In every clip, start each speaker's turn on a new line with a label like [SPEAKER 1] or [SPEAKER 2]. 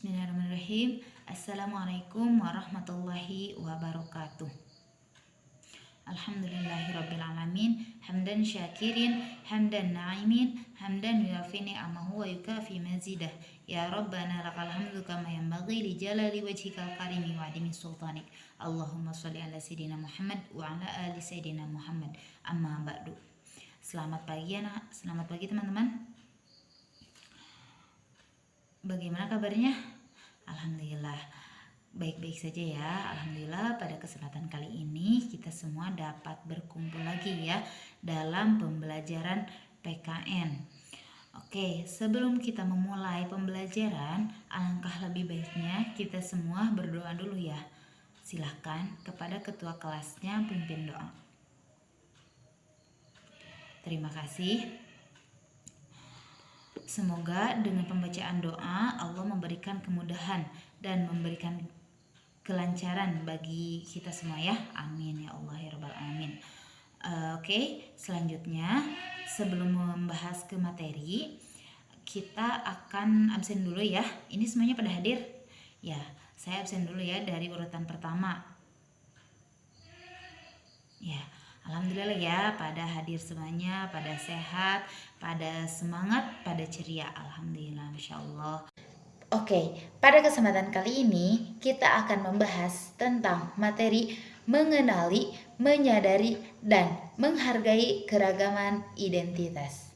[SPEAKER 1] Bismillahirrahmanirrahim. Assalamualaikum warahmatullahi wabarakatuh. Alhamdulillahirrabbilalamin. Hamdan syakirin, hamdan na'imin, hamdan yuafi ni'amahu wa yukafi mazidah. Ya Rabbana lakal hamdu kama yanbaghi li jalali wajhikal karimi wa adimi sultanik. Allahumma sholli ala sayyidina Muhammad wa ala ali sayyidina Muhammad. Amma ba'du. Selamat pagi teman-teman. Bagaimana kabarnya? Alhamdulillah baik-baik saja ya. Alhamdulillah pada kesempatan kali ini kita semua dapat berkumpul lagi ya dalam pembelajaran PKN. Oke, sebelum kita memulai pembelajaran, alangkah lebih baiknya kita semua berdoa dulu ya. Silahkan kepada ketua kelasnya pimpin doa. Terima kasih. Semoga dengan pembacaan doa Allah memberikan kemudahan dan memberikan kelancaran bagi kita semua ya. Amin ya Allah ya Rabbal alamin. Oke, selanjutnya sebelum membahas ke materi, kita akan absen dulu ya. Ini semuanya pada hadir? Ya, saya absen dulu ya dari urutan pertama. Ya, alhamdulillah ya, pada hadir semuanya, pada sehat, pada semangat, pada ceria. Alhamdulillah, Masya Allah. Oke, pada kesempatan kali ini kita akan membahas tentang materi mengenali, menyadari, dan menghargai keragaman identitas.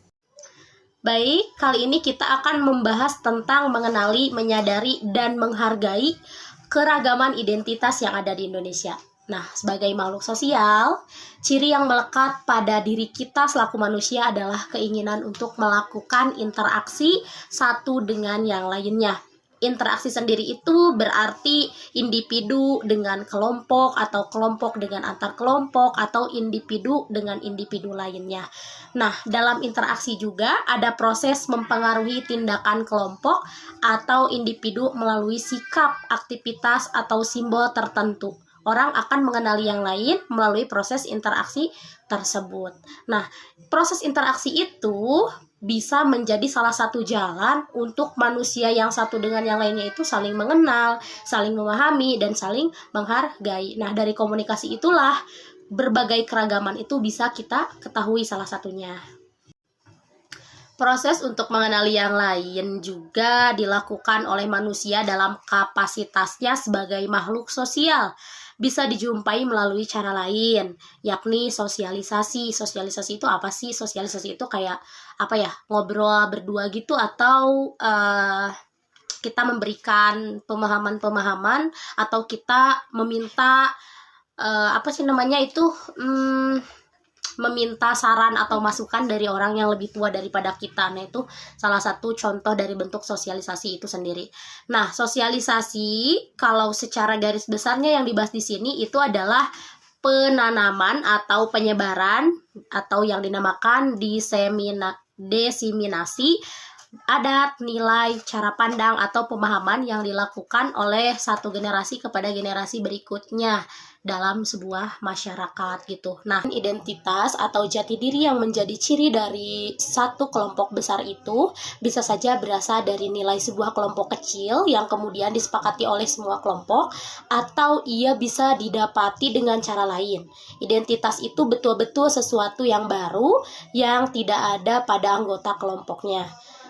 [SPEAKER 2] Baik, kali ini kita akan membahas tentang mengenali, menyadari, dan menghargai keragaman identitas yang ada di Indonesia. Nah, sebagai makhluk sosial, ciri yang melekat pada diri kita selaku manusia adalah keinginan untuk melakukan interaksi satu dengan yang lainnya. Interaksi sendiri itu berarti individu dengan kelompok atau kelompok dengan antar kelompok atau individu dengan individu lainnya. Nah, dalam interaksi juga ada proses mempengaruhi tindakan kelompok atau individu melalui sikap, aktivitas, atau simbol tertentu. Orang akan mengenali yang lain melalui proses interaksi tersebut. Nah, proses interaksi itu bisa menjadi salah satu jalan untuk manusia yang satu dengan yang lainnya itu saling mengenal, saling memahami, dan saling menghargai. Nah, dari komunikasi itulah berbagai keragaman itu bisa kita ketahui salah satunya. Proses untuk mengenali yang lain juga dilakukan oleh manusia dalam kapasitasnya sebagai makhluk sosial. Bisa dijumpai melalui cara lain, yakni sosialisasi. Sosialisasi itu apa sih? Sosialisasi itu kayak apa ya? Ngobrol berdua gitu, atau kita memberikan pemahaman-pemahaman, atau kita meminta meminta saran atau masukan dari orang yang lebih tua daripada kita. Nah, itu salah satu contoh dari bentuk sosialisasi itu sendiri. Nah, sosialisasi kalau secara garis besarnya yang dibahas di sini itu adalah penanaman atau penyebaran atau yang dinamakan diseminasi adat, nilai, cara pandang, atau pemahaman yang dilakukan oleh satu generasi kepada generasi berikutnya dalam sebuah masyarakat gitu. Nah, identitas atau jati diri yang menjadi ciri dari satu kelompok besar itu bisa saja berasal dari nilai sebuah kelompok kecil yang kemudian disepakati oleh semua kelompok, atau ia bisa didapati dengan cara lain. Identitas itu betul-betul sesuatu yang baru yang tidak ada pada anggota kelompoknya.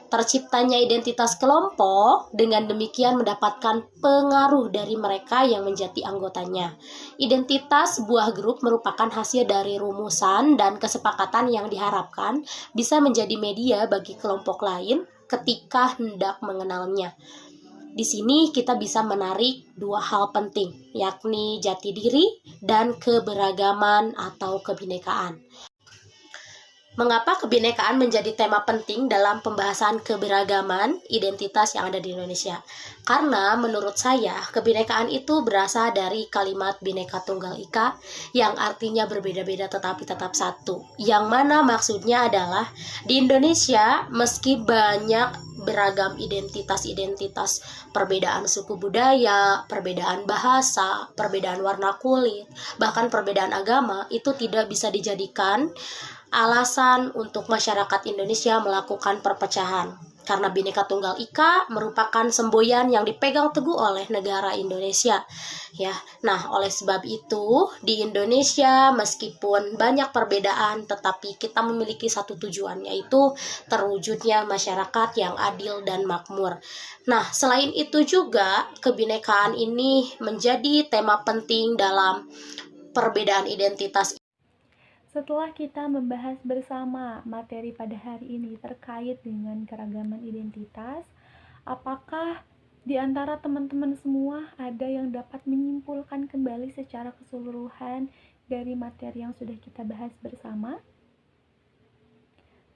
[SPEAKER 2] Terciptanya identitas kelompok dengan demikian mendapatkan pengaruh dari mereka yang menjadi anggotanya. Identitas sebuah grup merupakan hasil dari rumusan dan kesepakatan yang diharapkan bisa menjadi media bagi kelompok lain ketika hendak mengenalnya. Di sini kita bisa menarik dua hal penting, yakni jati diri dan keberagaman atau kebinekaan. Mengapa kebinekaan menjadi tema penting dalam pembahasan keberagaman identitas yang ada di Indonesia? Karena menurut saya, kebinekaan itu berasal dari kalimat Bhinneka Tunggal Ika yang artinya berbeda-beda tetapi tetap satu. Yang mana maksudnya adalah di Indonesia meski banyak beragam identitas-identitas, perbedaan suku budaya, perbedaan bahasa, perbedaan warna kulit, bahkan perbedaan agama, itu tidak bisa dijadikan alasan untuk masyarakat Indonesia melakukan perpecahan. karena Bhinneka Tunggal Ika merupakan semboyan yang dipegang teguh oleh negara Indonesia ya. Nah, oleh sebab itu di Indonesia meskipun banyak perbedaan tetapi kita memiliki satu tujuan, yaitu terwujudnya masyarakat yang adil dan makmur. Nah, selain itu juga kebinekaan ini menjadi tema penting dalam perbedaan identitas.
[SPEAKER 3] Setelah kita membahas bersama materi pada hari ini terkait dengan keragaman identitas, apakah di antara teman-teman semua ada yang dapat menyimpulkan kembali secara keseluruhan dari materi yang sudah kita bahas bersama?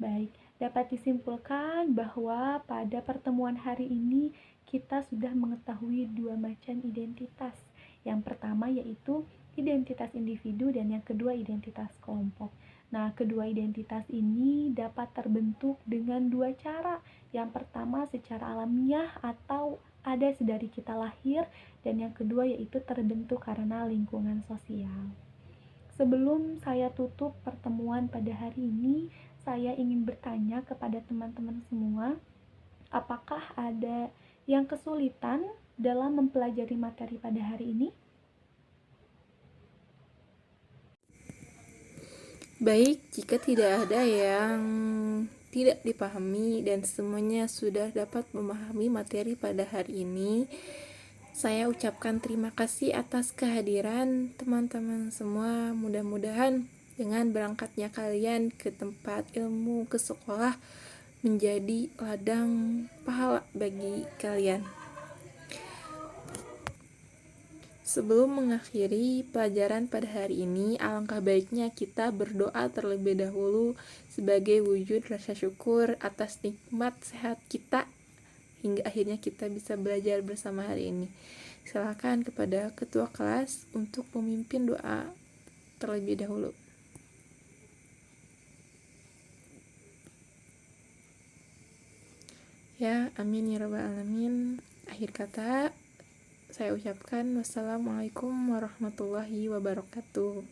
[SPEAKER 3] Baik, dapat disimpulkan bahwa pada pertemuan hari ini kita sudah mengetahui dua macam identitas. Yang pertama yaitu identitas individu dan yang kedua identitas kelompok. Nah, kedua identitas ini dapat terbentuk dengan dua cara. Yang pertama secara alamiah atau ada sedari kita lahir, dan yang kedua yaitu terbentuk karena lingkungan sosial. Sebelum saya tutup pertemuan pada hari ini, saya ingin bertanya kepada teman-teman semua, apakah ada yang kesulitan dalam mempelajari materi pada hari ini?
[SPEAKER 4] Baik, jika tidak ada yang tidak dipahami dan semuanya sudah dapat memahami materi pada hari ini, saya ucapkan terima kasih atas kehadiran teman-teman semua. Mudah-mudahan dengan berangkatnya kalian ke tempat ilmu, ke sekolah, menjadi ladang pahala bagi kalian. Sebelum mengakhiri pelajaran pada hari ini, alangkah baiknya kita berdoa terlebih dahulu sebagai wujud rasa syukur atas nikmat sehat kita hingga akhirnya kita bisa belajar bersama hari ini. Silakan kepada ketua kelas untuk memimpin doa terlebih dahulu. Ya, amin ya rabbal alamin. Akhir kata saya ucapkan wassalamualaikum warahmatullahi wabarakatuh.